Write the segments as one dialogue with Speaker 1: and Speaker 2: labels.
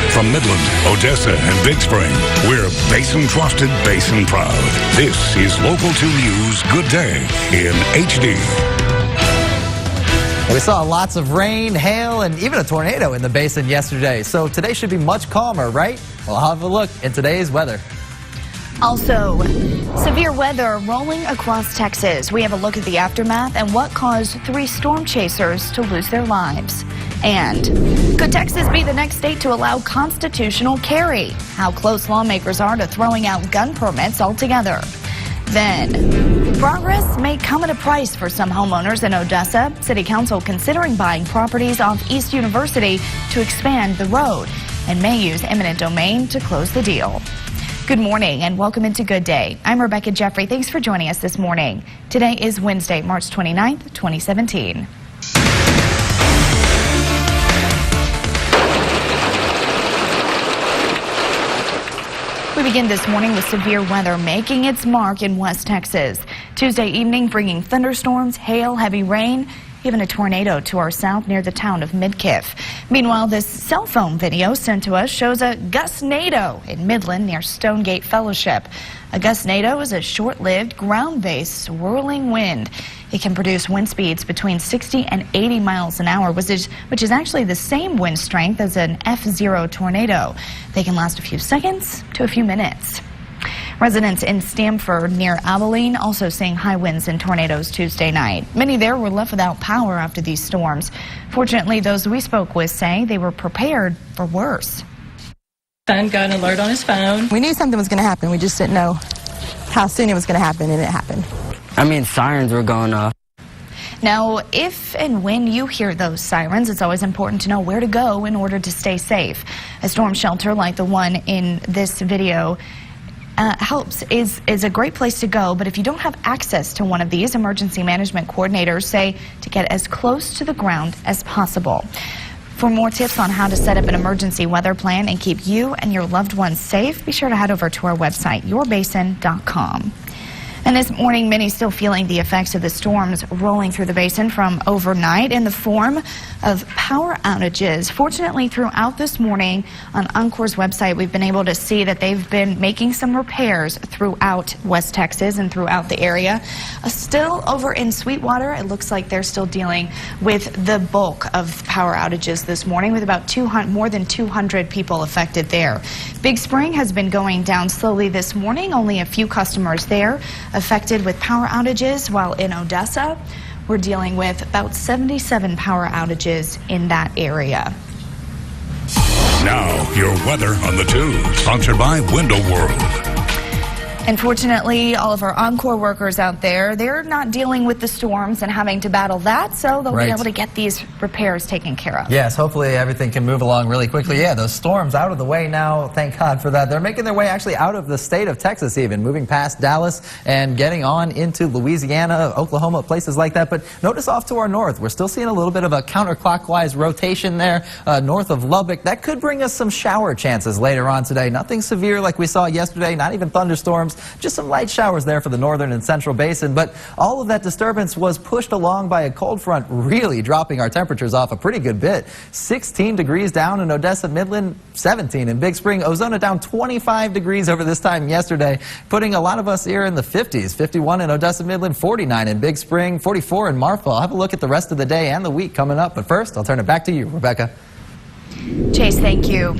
Speaker 1: From Midland, Odessa, and Big Spring, we're Basin Trusted, Basin Proud. This is Local 2 News Good Day in HD.
Speaker 2: We saw lots of rain, hail, and even a tornado in the basin yesterday. So today should be much calmer, right? We'll have a look in today's weather.
Speaker 3: Also, severe weather rolling across Texas. We have a look at the aftermath and what caused 3 storm chasers to lose their lives. And could Texas be the next state to allow constitutional carry? How close lawmakers are to throwing out gun permits altogether. Then, progress may come at a price for some homeowners in Odessa. City Council considering buying properties off East University to expand the road and may use eminent domain to close the deal. Good morning and welcome into Good Day. I'm Rebecca Jeffrey. Thanks for joining us this morning. Today is Wednesday, March 29th, 2017. We begin this morning with severe weather making its mark in West Texas. Tuesday evening bringing thunderstorms, hail, heavy rain, even a tornado to our south near the town of Midkiff. Meanwhile, this cell phone video sent to us shows a gustnado in Midland near Stonegate Fellowship. A gustnado is a short-lived, ground-based swirling wind. It can produce wind speeds between 60 and 80 miles an hour, which is actually the same wind strength as an F0 tornado. They can last a few seconds to a few minutes. Residents in Stamford near Abilene also seeing high winds and tornadoes Tuesday night. Many there were left without power after these storms. Fortunately, those we spoke with say they were prepared for worse.
Speaker 4: Son got an alert on his phone.
Speaker 5: We knew something was going to happen. We just didn't know how soon it was going to happen, and it happened.
Speaker 6: I mean, sirens were going off.
Speaker 3: Now, if and when you hear those sirens, it's always important to know where to go in order to stay safe. A storm shelter like the one in this video is a great place to go, but if you don't have access to one of these, emergency management coordinators say to get as close to the ground as possible. For more tips on how to set up an emergency weather plan and keep you and your loved ones safe, be sure to head over to our website, yourbasin.com. And this morning, many still feeling the effects of the storms rolling through the basin from overnight in the form of power outages. Fortunately, throughout this morning on Encore's website, we've been able to see that they've been making some repairs throughout West Texas and throughout the area. Still over in Sweetwater, it looks like they're still dealing with the bulk of power outages this morning, with about more than 200 people affected there. Big Spring has been going down slowly this morning. Only a few customers there affected with power outages, while in Odessa, we're dealing with about 77 power outages in that area.
Speaker 1: Now, your weather on the 2, sponsored by Window World.
Speaker 3: Unfortunately, all of our Encore workers out there, they're not dealing with the storms and having to battle that, so they'll be able to get these repairs taken care of.
Speaker 2: Yes, hopefully everything can move along really quickly. Yeah, those storms out of the way now, thank God for that. They're making their way actually out of the state of Texas even, moving past Dallas and getting on into Louisiana, Oklahoma, places like that. But notice off to our north, we're still seeing a little bit of a counterclockwise rotation there north of Lubbock. That could bring us some shower chances later on today. Nothing severe like we saw yesterday, not even thunderstorms. Just some light showers there for the northern and central basin, but all of that disturbance was pushed along by a cold front, really dropping our temperatures off a pretty good bit. 16 degrees down in Odessa, Midland, 17 in Big Spring. Ozona down 25 degrees over this time yesterday, putting a lot of us here in the 50s. 51 in Odessa, Midland, 49 in Big Spring, 44 in Marfa. I'll have a look at the rest of the day and the week coming up, but first I'll turn it back to you, Rebecca.
Speaker 3: Chase, thank you.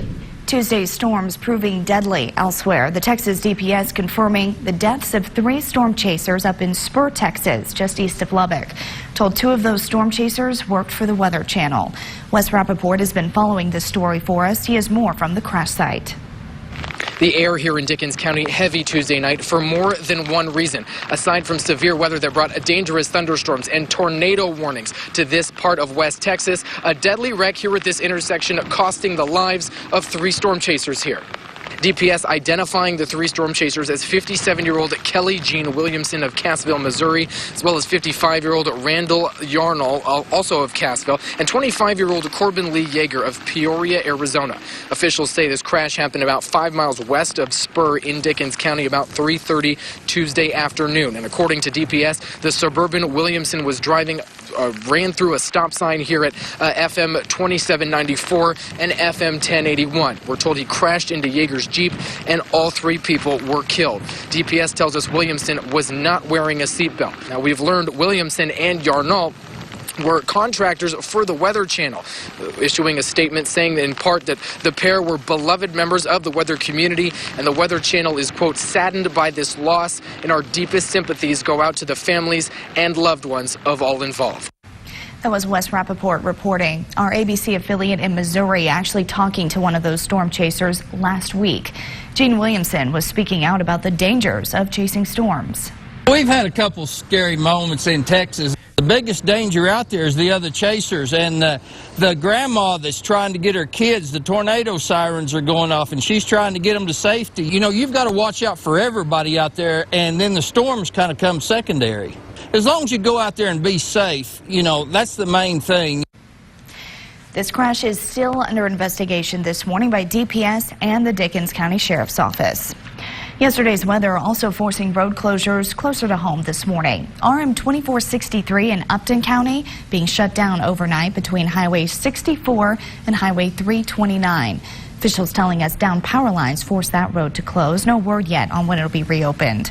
Speaker 3: Tuesday's storms proving deadly elsewhere. The Texas DPS confirming the deaths of 3 storm chasers up in Spur, Texas, just east of Lubbock. Told 2 of those storm chasers worked for the Weather Channel. Wes Rappaport has been following this story for us. He has more from the crash site.
Speaker 7: The air here in Dickens County heavy Tuesday night for more than one reason. Aside from severe weather that brought dangerous thunderstorms and tornado warnings to this part of West Texas, a deadly wreck here at this intersection costing the lives of 3 storm chasers here. DPS identifying the 3 storm chasers as 57-year-old Kelly Jean Williamson of Cassville, Missouri, as well as 55-year-old Randall Yarnall, also of Cassville, and 25-year-old Corbin Lee Yeager of Peoria, Arizona. Officials say this crash happened about 5 miles west of Spur in Dickens County about 3:30 Tuesday afternoon. And according to DPS, the suburban Williamson was driving ran through a stop sign here at FM 2794 and FM 1081. We're told he crashed into Yeager's Jeep, and all 3 people were killed. DPS tells us Williamson was not wearing a seatbelt. Now, we've learned Williamson and Yarnall were contractors for the Weather Channel, issuing a statement saying in part that the pair were beloved members of the weather community, and the Weather Channel is, quote, saddened by this loss, and our deepest sympathies go out to the families and loved ones of all involved.
Speaker 3: That was Wes Rappaport reporting. Our ABC affiliate in Missouri actually talking to one of those storm chasers last week. Gene Williamson was speaking out about the dangers of chasing storms.
Speaker 8: We've had a couple scary moments in Texas. The biggest danger out there is the other chasers, and the grandma that's trying to get her kids. The tornado sirens are going off, and she's trying to get them to safety. You know, you've got to watch out for everybody out there, and then the storms kind of come secondary. As long as you go out there and be safe, you know, that's the main thing.
Speaker 3: This crash is still under investigation this morning by DPS and the Dickens County Sheriff's Office. Yesterday's weather also forcing road closures closer to home this morning. RM 2463 in Upton County being shut down overnight between Highway 64 and Highway 329. Officials telling us downed power lines forced that road to close. No word yet on when it'll be reopened.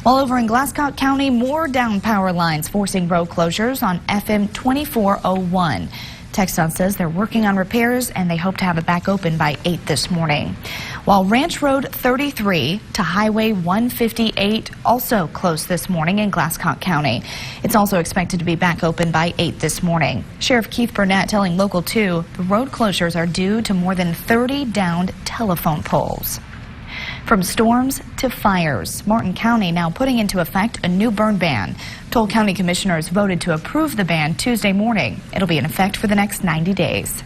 Speaker 3: While over in Glasscock County, more downed power lines forcing road closures on FM 2401. TxDOT says they're working on repairs and they hope to have it back open by 8 this morning. While Ranch Road 33 to Highway 158 also closed this morning in Glasscock County. It's also expected to be back open by 8 this morning. Sheriff Keith Burnett telling Local 2 the road closures are due to more than 30 downed telephone poles. From storms to fires, Martin County now putting into effect a new burn ban. Toll County commissioners voted to approve the ban Tuesday morning. It'll be in effect for the next 90 days.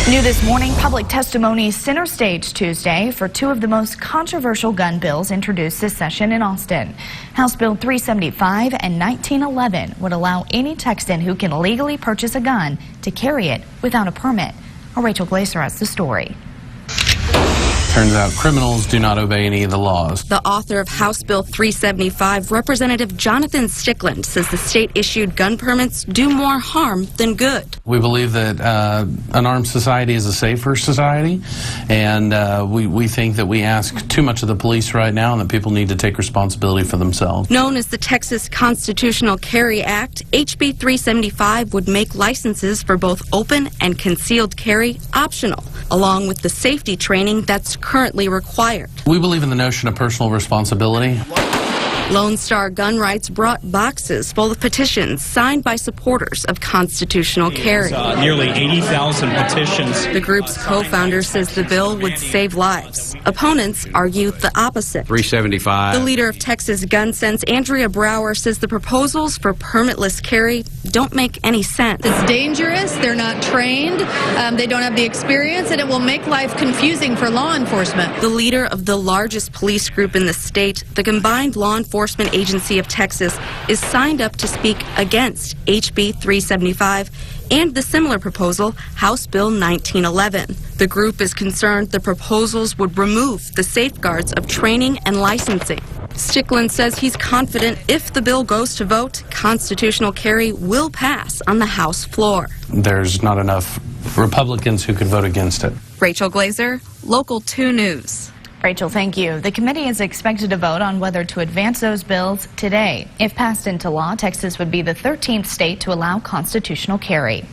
Speaker 3: New this morning, public testimony center stage Tuesday for 2 of the most controversial gun bills introduced this session in Austin. House Bill 375 and 1911 would allow any Texan who can legally purchase a gun to carry it without a permit. Our Rachel Glaser has the story.
Speaker 9: Turns out criminals do not obey any of the laws.
Speaker 10: The author of House Bill 375, Representative Jonathan Stickland, says the state-issued gun permits do more harm than good.
Speaker 9: We believe that an armed society is a safer society, and we think that we ask too much of the police right now and that people need to take responsibility for themselves.
Speaker 10: Known as the Texas Constitutional Carry Act, HB 375 would make licenses for both open and concealed carry optional, along with the safety training that's currently required.
Speaker 9: We believe in the notion of personal responsibility.
Speaker 10: Lone Star Gun Rights brought boxes full of petitions signed by supporters of constitutional carry.
Speaker 11: Nearly 80,000 petitions.
Speaker 10: The group's co-founder says the bill would save lives. Opponents argue the opposite.
Speaker 9: 375.
Speaker 10: The leader of Texas Gun Sense, Andrea Brower, says the proposals for permitless carry don't make any sense.
Speaker 12: It's dangerous, they're not trained, they don't have the experience, and it will make life confusing for law enforcement.
Speaker 10: The leader of the largest police group in the state, the Combined Law Enforcement Agency of Texas, is signed up to speak against HB 375 and the similar proposal, House Bill 1911. The group is concerned the proposals would remove the safeguards of training and licensing. Stickland says he's confident if the bill goes to vote, constitutional carry will pass on the House floor.
Speaker 9: There's not enough Republicans who could vote against it.
Speaker 10: Rachel Glaser, Local 2 News.
Speaker 3: Rachel, thank you. The committee is expected to vote on whether to advance those bills today. If passed into law, Texas would be the 13th state to allow constitutional carry.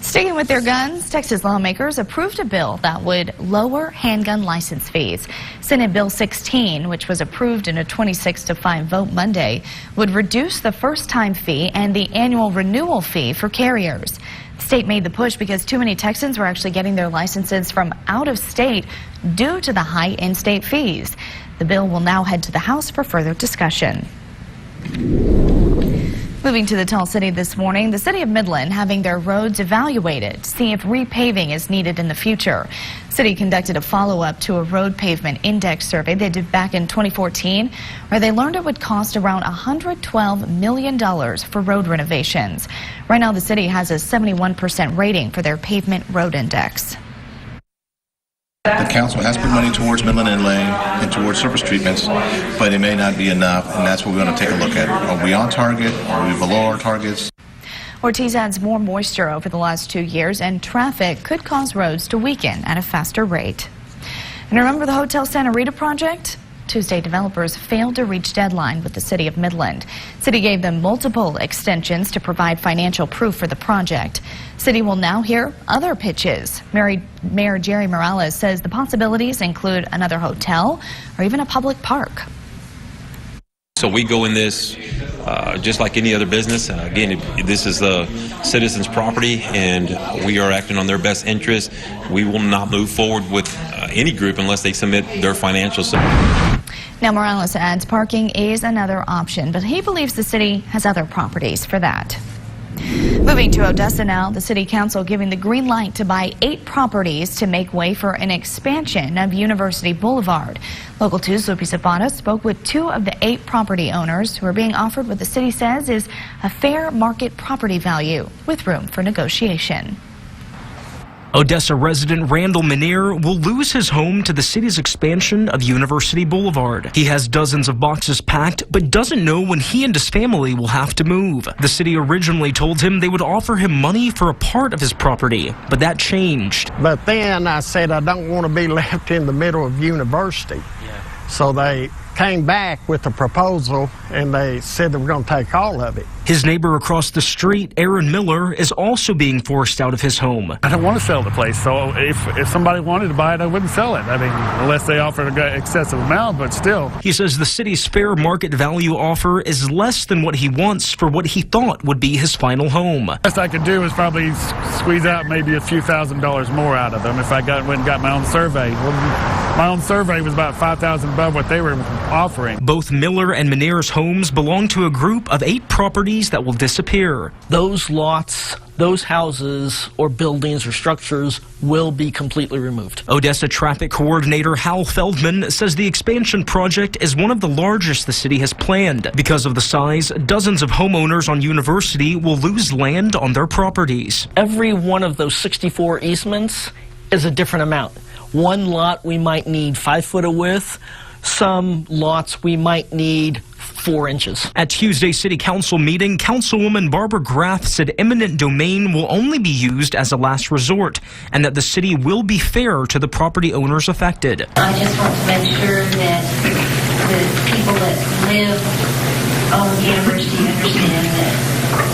Speaker 3: Sticking with their guns, Texas lawmakers approved a bill that would lower handgun license fees. Senate Bill 16, which was approved in a 26-5 vote Monday, would reduce the first-time fee and the annual renewal fee for carriers. The state made the push because too many Texans were actually getting their licenses from out of state due to the high in-state fees. The bill will now head to the House for further discussion. Moving to the Tall City this morning, the city of Midland having their roads evaluated to see if repaving is needed in the future. The city conducted a follow-up to a road pavement index survey they did back in 2014, where they learned it would cost around $112 million for road renovations. Right now, the city has a 71% rating for their pavement road index.
Speaker 13: The council has put money towards Midland Inlay and towards surface treatments, but it may not be enough, and that's what we're going to take a look at. Are we on target? Are we below our targets?
Speaker 3: Ortiz adds more moisture over the last 2 years, and traffic could cause roads to weaken at a faster rate. And remember the Hotel Santa Rita project? Tuesday, developers failed to reach deadline with the city of Midland. City gave them multiple extensions to provide financial proof for the project. City will now hear other pitches. Mayor Jerry Morales says the possibilities include another hotel or even a public park.
Speaker 14: So we go in this just like any other business. Again, this is the citizens' property, and we are acting on their best interest. We will not move forward with any group unless they submit their financial support.
Speaker 3: Now, Morales adds parking is another option, but he believes the city has other properties for that. Moving to Odessa now, the city council giving the green light to buy 8 properties to make way for an expansion of University Boulevard. Local 2's Lupi Zapata spoke with 2 of the 8 property owners who are being offered what the city says is a fair market property value with room for negotiation.
Speaker 15: Odessa resident Randall Minier will lose his home to the city's expansion of University Boulevard. He has dozens of boxes packed, but doesn't know when he and his family will have to move. The city originally told him they would offer him money for a part of his property, but that changed.
Speaker 16: But then I said I don't want to be left in the middle of University. So they came back with a proposal, and they said they were going to take all of it.
Speaker 15: His neighbor across the street, Aaron Miller, is also being forced out of his home.
Speaker 17: I don't want to sell the place, so if somebody wanted to buy it, I wouldn't sell it. I mean, unless they offered an excessive amount, but still.
Speaker 15: He says the city's fair market value offer is less than what he wants for what he thought would be his final home.
Speaker 17: The best I could do is probably squeeze out maybe a few $1,000s more out of them if I went and got my own survey. Well, my own survey was about $5,000 above what they were offering.
Speaker 15: Both Miller and Minier's homes belong to a group of 8 properties that will disappear.
Speaker 18: Those lots, those houses or buildings or structures will be completely removed.
Speaker 15: Odessa traffic coordinator Hal Feldman says the expansion project is one of the largest the city has planned. Because of the size, dozens of homeowners on University will lose land on their properties.
Speaker 18: Every one of those 64 easements is a different amount. One lot we might need 5 foot of width. Some lots we might need 4 inches.
Speaker 15: At Tuesday's City Council meeting, Councilwoman Barbara Graff said eminent domain will only be used as a last resort, and that the city will be fair to the property owners affected.
Speaker 19: I just want to make sure that the people that live on University understand that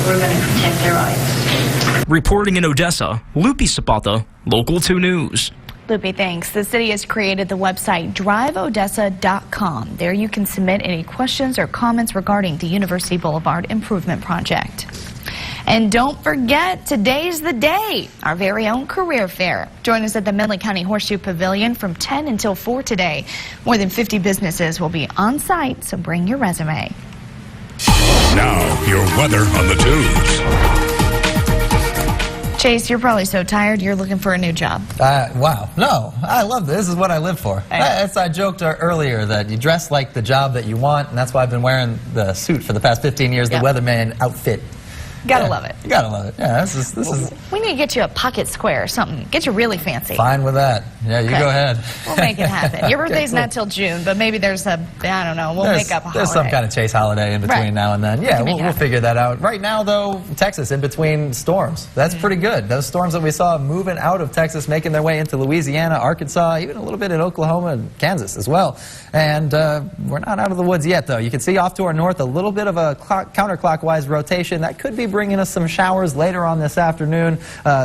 Speaker 19: we're going to protect their rights.
Speaker 15: Reporting in Odessa, Lupi Zapata, Local 2 News.
Speaker 3: Lupi, thanks. The city has created the website driveodessa.com. There you can submit any questions or comments regarding the University Boulevard Improvement Project. And don't forget, today's the day, our very own career fair. Join us at the Midland County Horseshoe Pavilion from 10 until 4 today. More than 50 businesses will be on site, so bring your resume.
Speaker 1: Now, your weather on the tubes.
Speaker 3: Chase, you're probably so tired you're looking for a new job.
Speaker 2: Wow. No, I love this. This is what I live for. I joked earlier that you dress like the job that you want, and that's why I've been wearing the suit for the past 15 years, the weatherman outfit.
Speaker 3: Gotta love it.
Speaker 2: You gotta love it. Yeah, this is.
Speaker 3: We need to get you a pocket square or something. Get you really fancy.
Speaker 2: Fine with that. Yeah, you go ahead.
Speaker 3: We'll make it happen. Your birthday's not till June, but maybe there's I don't know, we'll make up a holiday.
Speaker 2: There's some kind of Chase holiday in between now and then. Yeah, we'll figure that out. Right now, though, Texas in between storms. That's pretty good. Those storms that we saw moving out of Texas, making their way into Louisiana, Arkansas, even a little bit in Oklahoma and Kansas as well. And we're not out of the woods yet, though. You can see off to our north a little bit of a counterclockwise rotation. That could be bringing us some showers later on this afternoon.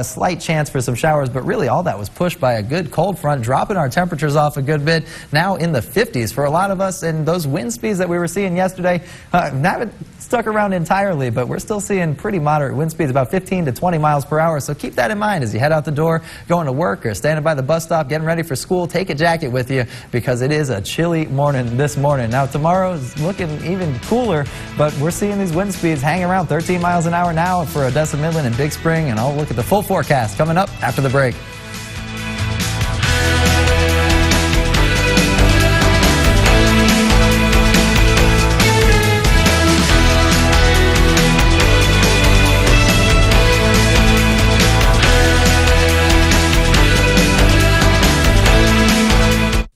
Speaker 2: Slight chance for some showers, but really all that was pushed by a good cold front, dropping our temperatures off a good bit. Now in the 50s for a lot of us, and those wind speeds that we were seeing yesterday haven't stuck around entirely, but we're still seeing pretty moderate wind speeds, about 15 to 20 miles per hour. So keep that in mind as you head out the door, going to work or standing by the bus stop, getting ready for school. Take a jacket with you because it is a chilly morning this morning. Now tomorrow is looking even cooler, but we're seeing these wind speeds hang around 13 miles an hour now for Odessa, Midland, and Big Spring. And I'll look at the full forecast coming up after the break.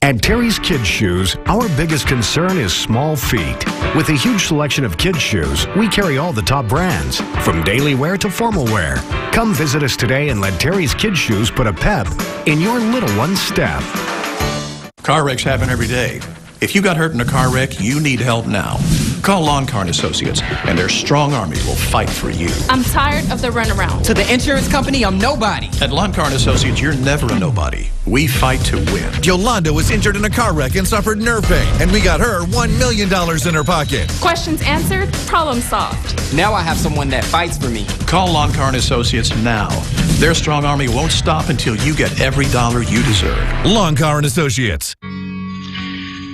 Speaker 20: At Terry's Kids Shoes, our biggest concern is small feet. With a huge selection of kids' shoes, we carry all the top brands, from daily wear to formal wear. Come visit us today and let Terry's Kids Shoes put a pep in your little one's step.
Speaker 21: Car wrecks happen every day. If you got hurt in a car wreck, you need help now. Call Lawn Car and Associates, and their strong army will fight for you.
Speaker 22: I'm tired of the runaround.
Speaker 23: To the insurance company, I'm nobody.
Speaker 21: At Lawn Car and Associates, you're never a nobody. We fight to win.
Speaker 24: Yolanda was injured in a car wreck and suffered nerve pain, and we got her $1 million in her pocket.
Speaker 22: Questions answered, problem solved.
Speaker 23: Now I have someone that fights for me.
Speaker 21: Call Lawn Car and Associates now. Their strong army won't stop until you get every dollar you deserve.
Speaker 24: Lawn Car and Associates.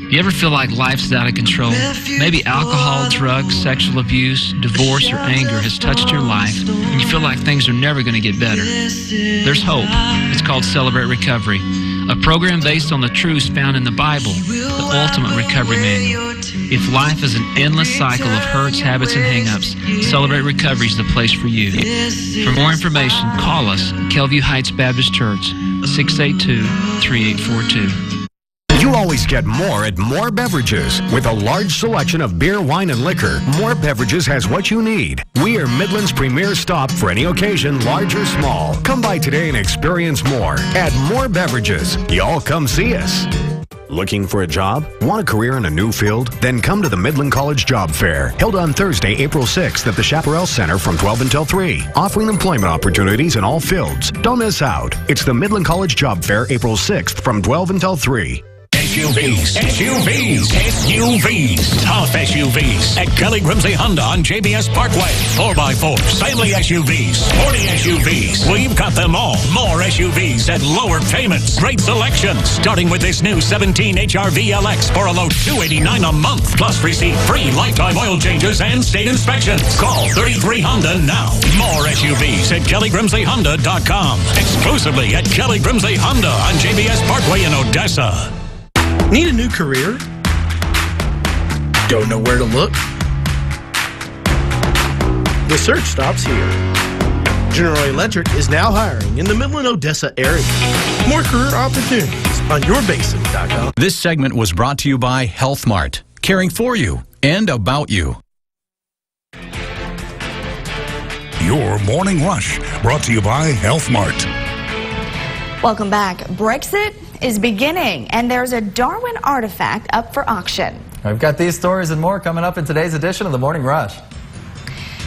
Speaker 25: You ever feel like life's out of control? Maybe alcohol, drugs, sexual abuse, divorce, or anger has touched your life, and you feel like things are never going to get better. There's hope. It's called Celebrate Recovery, a program based on the truths found in the Bible, the ultimate recovery manual. If life is an endless cycle of hurts, habits, and hang-ups, Celebrate Recovery is the place for you. For more information, call us at Kelview Heights Baptist Church, 682-3842.
Speaker 20: You always get more at More Beverages. With a large selection of beer, wine, and liquor, More Beverages has what you need. We are Midland's premier stop for any occasion, large or small. Come by today and experience more at More Beverages. Y'all come see us. Looking for a job? Want a career in a new field? Then come to the Midland College Job Fair, held on Thursday, April 6th at the Chaparral Center from 12 until 3, offering employment opportunities in all fields. Don't miss out. It's the Midland College Job Fair, April 6th from 12 until 3.
Speaker 1: SUVs, tough SUVs at Kelly Grimsley Honda on JBS Parkway. 4x4s, family SUVs, sporty SUVs. We've got them all. More SUVs at lower payments. Great selection. Starting with this new 17 HRV LX for a low $289 a month. Plus receive free lifetime oil changes and state inspections. Call 33 Honda now. More SUVs at KellyGrimsleyHonda.com. Exclusively at Kelly Grimsley Honda on JBS Parkway in Odessa.
Speaker 26: Need a new career? Don't know where to look? The search stops here. General Electric is now hiring in the Midland-Odessa area. More career opportunities on yourbasin.com.
Speaker 27: This segment was brought to you by Health Mart, caring for you and about you.
Speaker 1: Your Morning Rush, brought to you by Health Mart.
Speaker 3: Welcome back. Brexit is beginning, and there's a Darwin artifact up for auction.
Speaker 2: I've got these stories and more coming up in today's edition of the Morning Rush.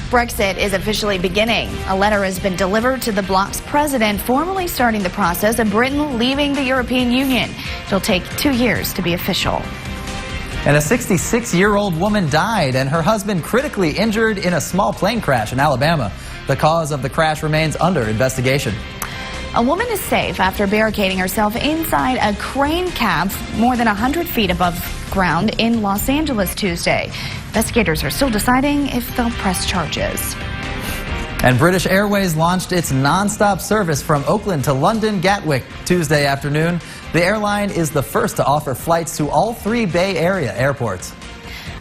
Speaker 3: Brexit is officially beginning. A letter has been delivered to the bloc's president, formally starting the process of Britain leaving the European Union. It'll take 2 years to be official.
Speaker 2: And a 66-year-old woman died and her husband critically injured in a small plane crash in Alabama. The cause of the crash remains under investigation.
Speaker 3: A woman is safe after barricading herself inside a crane cab more than 100 feet above ground in Los Angeles Tuesday. Investigators are still deciding if they'll press charges.
Speaker 2: And British Airways launched its non-stop service from Oakland to London Gatwick Tuesday afternoon. The airline is the first to offer flights to all 3 Bay Area airports.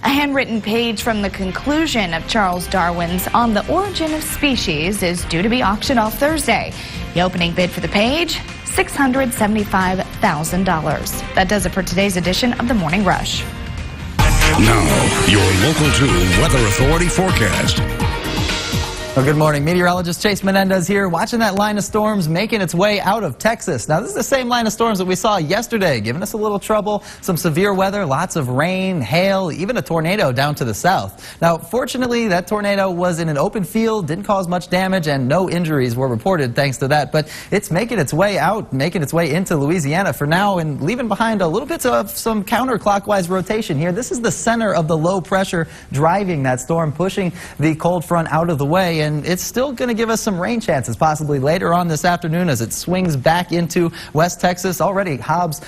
Speaker 3: A handwritten page from the conclusion of Charles Darwin's On the Origin of Species is due to be auctioned off Thursday. The opening bid for the page, $675,000. That does it for today's edition of the Morning Rush.
Speaker 1: Now, your Local 2 Weather Authority forecast.
Speaker 2: Well, good morning. Meteorologist Chase Menendez here, watching that line of storms making its way out of Texas. Now, this is the same line of storms that we saw yesterday, giving us a little trouble, some severe weather, lots of rain, hail, even a tornado down to the south. Now, fortunately, that tornado was in an open field, didn't cause much damage, and no injuries were reported thanks to that. But it's making its way out, making its way into Louisiana for now, and leaving behind a little bit of some counterclockwise rotation here. This is the center of the low pressure driving that storm, pushing the cold front out of the way. And it's still going to give us some rain chances possibly later on this afternoon as it swings back into West Texas. Already Hobbs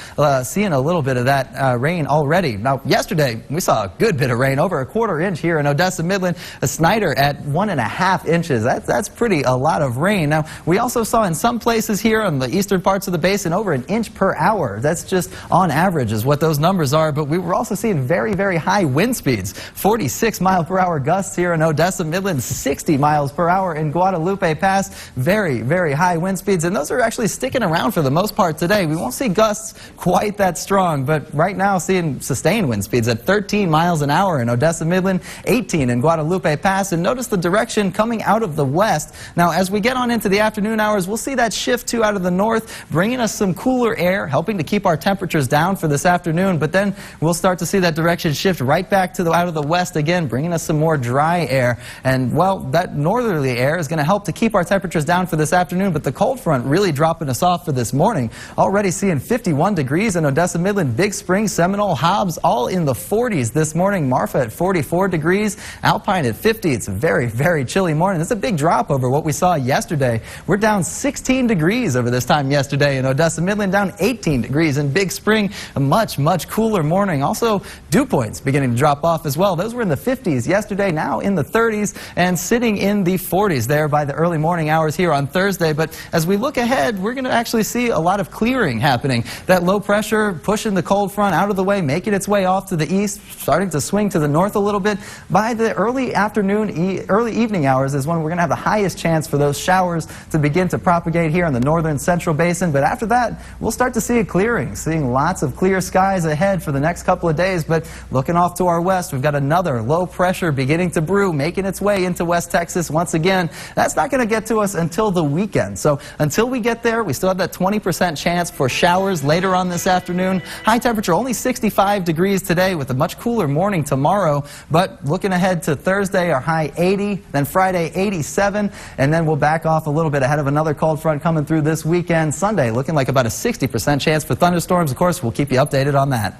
Speaker 2: seeing a little bit of that rain already. Now, yesterday we saw a good bit of rain, over a quarter inch here in Odessa Midland. A Snyder at 1.5 inches. That's pretty a lot of rain. Now, we also saw in some places here on the eastern parts of the basin over 1 inch per hour. That's just on average is what those numbers are. But we were also seeing very, very high wind speeds. 46 mile per hour gusts here in Odessa Midland, 60 miles miles per hour in Guadalupe Pass. Very, very high wind speeds, and those are actually sticking around for the most part today. We won't see gusts quite that strong, but right now seeing sustained wind speeds at 13 miles an hour in Odessa Midland, 18 in Guadalupe Pass, and notice the direction coming out of the west. Now, as we get on into the afternoon hours, we'll see that shift too out of the north, bringing us some cooler air, helping to keep our temperatures down for this afternoon, but then we'll start to see that direction shift right back to out of the west again, bringing us some more dry air. And, well, that northerly air is going to help to keep our temperatures down for this afternoon, but the cold front really dropping us off for this morning. Already seeing 51 degrees in Odessa Midland, Big Spring, Seminole, Hobbs, all in the 40s this morning. Marfa at 44 degrees, Alpine at 50. It's a very, very chilly morning. It's a big drop over what we saw yesterday. We're down 16 degrees over this time yesterday in Odessa Midland, down 18 degrees in Big Spring. A much, much cooler morning. Also, dew points beginning to drop off as well. Those were in the 50s yesterday, now in the 30s, and sitting in the 40s there by the early morning hours here on Thursday. But as we look ahead, we're going to actually see a lot of clearing happening. That low pressure pushing the cold front out of the way, making its way off to the east, starting to swing to the north a little bit. By the early afternoon, early evening hours is when we're going to have the highest chance for those showers to begin to propagate here in the northern central basin. But after that, we'll start to see a clearing, seeing lots of clear skies ahead for the next couple of days. But looking off to our west, we've got another low pressure beginning to brew, making its way into West Texas once again. That's not going to get to us until the weekend. So until we get there, we still have that 20% chance for showers later on this afternoon. High temperature only 65 degrees today with a much cooler morning tomorrow. But looking ahead to Thursday, our high 80, then Friday 87, and then we'll back off a little bit ahead of another cold front coming through this weekend. Sunday looking like about a 60% chance for thunderstorms. Of course, we'll keep you updated on that.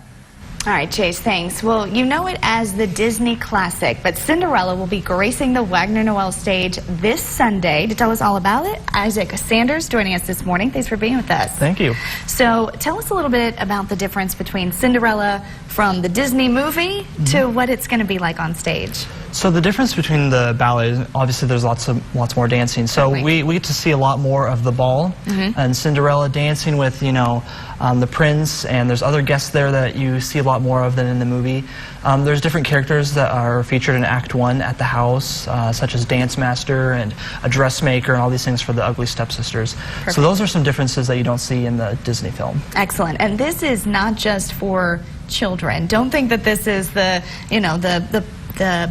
Speaker 3: All right, Chase, thanks. Well, you know it as the Disney Classic, but Cinderella will be gracing the Wagner Noel stage this Sunday. To tell us all about it, Isaac Sanders joining us this morning. Thanks for being with us.
Speaker 4: Thank you.
Speaker 3: So tell us a little bit about the difference between Cinderella from the Disney movie to what it's going to be like on stage.
Speaker 4: So the difference between the ballet, obviously there's lots more dancing. So we get to see a lot more of the ball and Cinderella dancing with, you know, the prince, and there's other guests there that you see a lot more of than in the movie. There's different characters that are featured in Act 1 at the house, such as Dance Master and a dressmaker and all these things for the Ugly Stepsisters. Perfect. So those are some differences that you don't see in the Disney film.
Speaker 3: Excellent. And this is not just for children. Don't think that this is the, you know, the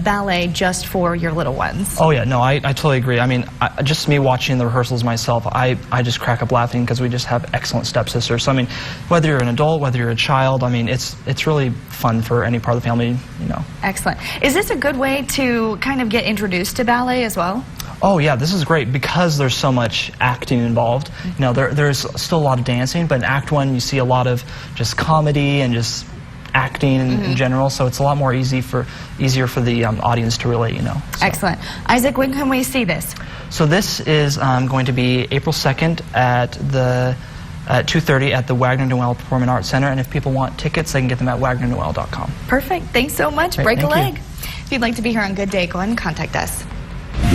Speaker 3: ballet just for your little ones.
Speaker 4: Oh yeah, no, I totally agree. I mean, just me watching the rehearsals myself, I just crack up laughing because we just have excellent stepsisters. So I mean, whether you're an adult, whether you're a child, I mean, it's really fun for any part of the family, you know.
Speaker 3: Excellent. Is this a good way to kind of get introduced to ballet as well?
Speaker 4: Oh yeah, this is great because there's so much acting involved. You know, there's still a lot of dancing, but in Act 1 you see a lot of just comedy and just acting in general, so it's a lot more easier for the audience to relate, you know. So.
Speaker 3: Excellent. Isaac, when can we see this?
Speaker 4: So this is going to be April 2nd at 2:30 at the Wagner Noel Performing Arts Center, and if people want tickets, they can get them at wagnernoel.com.
Speaker 3: Perfect. Thanks so much.
Speaker 4: Great,
Speaker 3: Break a leg.
Speaker 4: you.
Speaker 3: If you'd like to be here on Good Day, go ahead and contact us.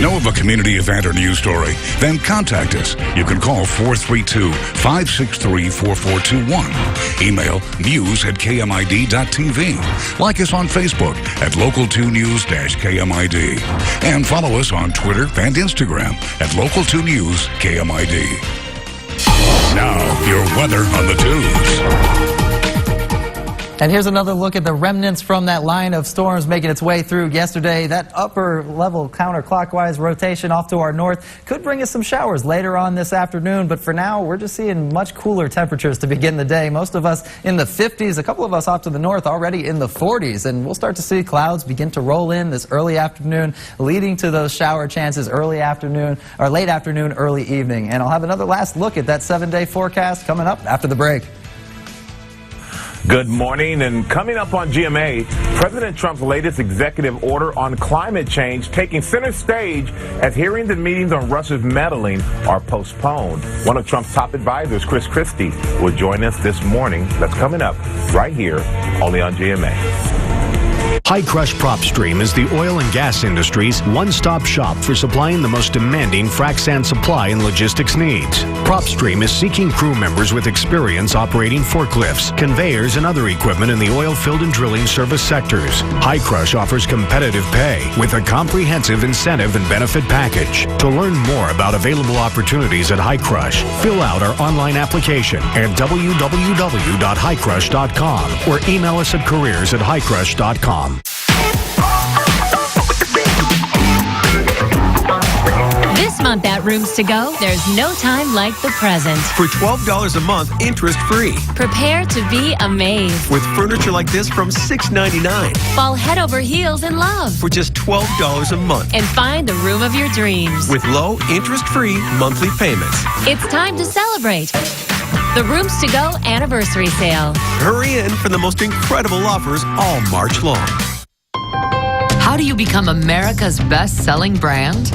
Speaker 5: Know of a community event or news story? Then contact us. You can call 432-563-4421. Email news@kmid.tv. Like us on Facebook at Local2News-KMID. And follow us on Twitter and Instagram at Local2News-KMID. Now, your weather on the tubes.
Speaker 2: And here's another look at the remnants from that line of storms making its way through yesterday. That upper level counterclockwise rotation off to our north could bring us some showers later on this afternoon, but for now we're just seeing much cooler temperatures to begin the day. Most of us in the 50s, a couple of us off to the north already in the 40s, and we'll start to see clouds begin to roll in this early afternoon, leading to those shower chances early afternoon or late afternoon, early evening. And I'll have another last look at that 7-day forecast coming up after the break.
Speaker 6: Good morning, and coming up on GMA, President Trump's latest executive order on climate change taking center stage as hearings and meetings on Russia's meddling are postponed. One of Trump's top advisors, Chris Christie, will join us this morning. That's coming up right here, only on GMA.
Speaker 20: High Crush PropStream is the oil and gas industry's one-stop shop for supplying the most demanding frac sand supply and logistics needs. PropStream is seeking crew members with experience operating forklifts, conveyors, and other equipment in the oil field and drilling service sectors. High Crush offers competitive pay with a comprehensive incentive and benefit package. To learn more about available opportunities at High Crush, fill out our online application at www.highcrush.com or email us at careers@highcrush.com.
Speaker 7: This month at Rooms To Go, there's no time like the present.
Speaker 8: For $12 a month, interest-free.
Speaker 7: Prepare to be amazed.
Speaker 8: With furniture like this from $6.99.
Speaker 7: Fall head over heels in love.
Speaker 8: For just $12 a month.
Speaker 7: And find the room of your dreams.
Speaker 8: With low, interest-free monthly payments.
Speaker 7: It's time to celebrate. The Rooms To Go anniversary sale.
Speaker 8: Hurry in for the most incredible offers all March long.
Speaker 9: How do you become America's best-selling brand?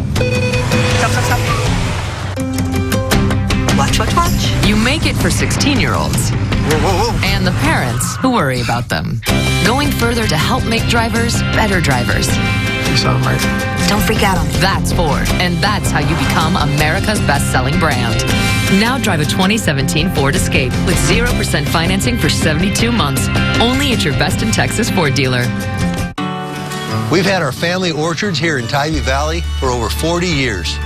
Speaker 10: Watch.
Speaker 9: You make it for 16-year-olds. And the parents who worry about them. Going further to help make drivers better drivers.
Speaker 10: You saw him right. Don't freak out on me.
Speaker 9: That's Ford, and that's how you become America's best-selling brand. Now drive a 2017 Ford Escape with 0% financing for 72 months. Only at your Best in Texas Ford dealer.
Speaker 11: We've had our family orchards here in Tybee Valley for over 40 years.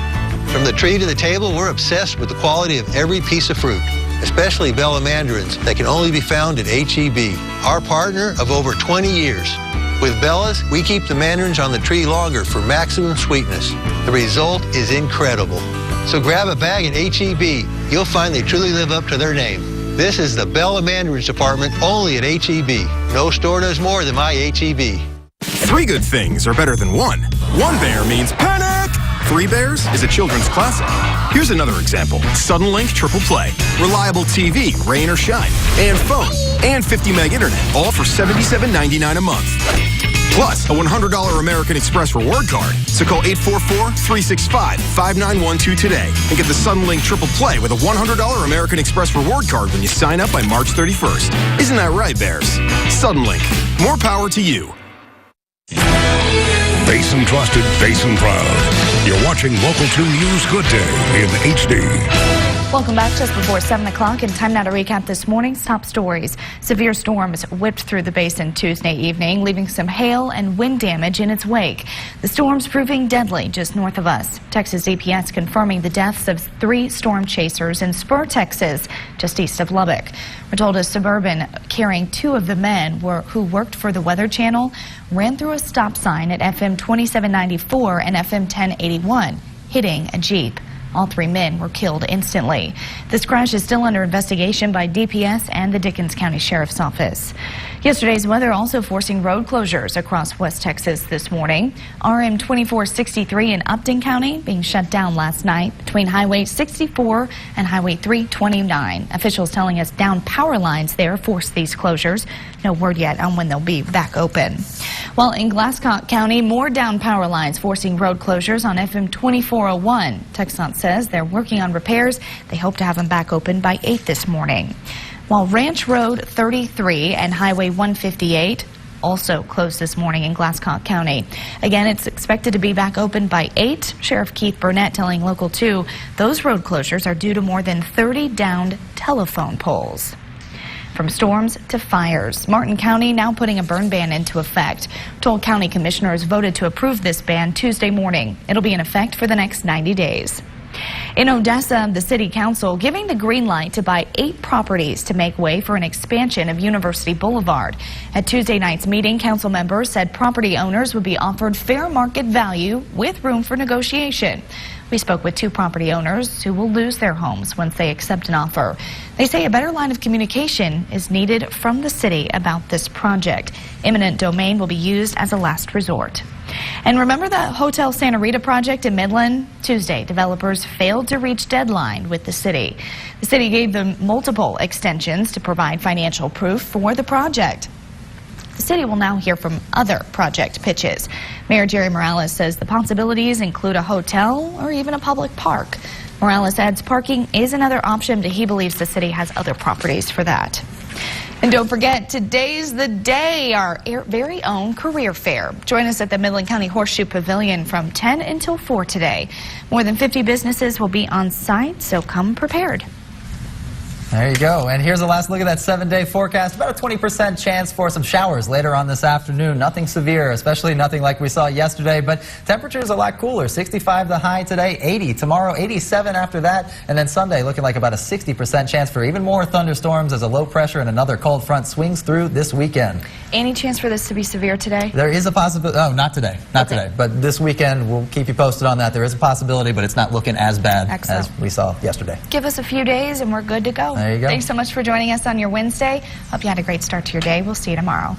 Speaker 11: From the tree to the table, we're obsessed with the quality of every piece of fruit, especially Bella mandarins that can only be found at H-E-B, our partner of over 20 years. With Bella's, we keep the mandarins on the tree longer for maximum sweetness. The result is incredible. So grab a bag at H-E-B. You'll find they truly live up to their name. This is the Bella Mandarins department only at H-E-B. No store does more than my H-E-B.
Speaker 12: 3 good things are better than 1. 1 bear means panic. 3 bears is a children's classic. Here's another example. Suddenlink Triple Play. Reliable TV, rain or shine. And phone. And 50 meg internet. All for $77.99 a month. Plus a $100 American Express reward card. So call 844-365-5912 today and get the Suddenlink Triple Play with a $100 American Express reward card when you sign up by March 31st. Isn't that right, Bears? Suddenlink. More power to you.
Speaker 5: Basin trusted, Basin proud. You're watching Local 2 News Good Day in HD.
Speaker 3: Welcome back just before 7 o'clock, and time now to recap this morning's top stories. Severe storms whipped through the basin Tuesday evening, leaving some hail and wind damage in its wake. The storms proving deadly just north of us. Texas DPS confirming the deaths of 3 storm chasers in Spur, Texas, just east of Lubbock. We're told a Suburban carrying 2 of the men who worked for the Weather Channel ran through a stop sign at FM 2794 and FM 1081, hitting a Jeep. All 3 men were killed instantly. This crash is still under investigation by DPS and the Dickens County Sheriff's Office. Yesterday's weather also forcing road closures across West Texas this morning. RM 2463 in Upton County being shut down last night between Highway 64 and Highway 329. Officials telling us down power lines there forced these closures. No word yet on when they'll be back open. While in Glasscock County, more down power lines forcing road closures on FM 2401. TxDOT says they're working on repairs. They hope to have them back open by 8 this morning. While Ranch Road 33 and Highway 158 also closed this morning in Glasscock County. Again, it's expected to be back open by 8. Sheriff Keith Burnett telling Local 2 those road closures are due to more than 30 downed telephone poles. From storms to fires, Martin County now putting a burn ban into effect. Toll County commissioners voted to approve this ban Tuesday morning. It'll be in effect for the next 90 days. In Odessa, the city council giving the green light to buy 8 properties to make way for an expansion of University Boulevard. At Tuesday night's meeting, council members said property owners would be offered fair market value with room for negotiation. We spoke with 2 property owners who will lose their homes once they accept an offer. They say a better line of communication is needed from the city about this project. Eminent domain will be used as a last resort. And remember the Hotel Santa Rita project in Midland? Tuesday, developers failed to reach deadline with the city. The city gave them multiple extensions to provide financial proof for the project. The city will now hear from other project pitches. Mayor Jerry Morales says the possibilities include a hotel or even a public park. Morales adds parking is another option, but he believes the city has other properties for that. And don't forget, today's the day, our very own career fair. Join us at the Midland County Horseshoe Pavilion from 10 until 4 today. More than 50 businesses will be on site, so come prepared.
Speaker 2: There you go. And here's a last look at that 7-day forecast. About a 20% chance for some showers later on this afternoon. Nothing severe, especially nothing like we saw yesterday, but temperatures a lot cooler. 65 the high today, 80 tomorrow, 87 after that, and then Sunday looking like about a 60% chance for even more thunderstorms as a low pressure and another cold front swings through this weekend.
Speaker 3: Any chance for this to be severe today?
Speaker 2: There is a possibility. Oh, not today. Not today. But this weekend, we'll keep you posted on that. There is a possibility, but it's not looking as bad as we saw yesterday.
Speaker 3: Give us a few days and we're good to go.
Speaker 2: There you go.
Speaker 3: Thanks so much for joining us on your Wednesday. Hope you had a great start to your day. We'll see you tomorrow.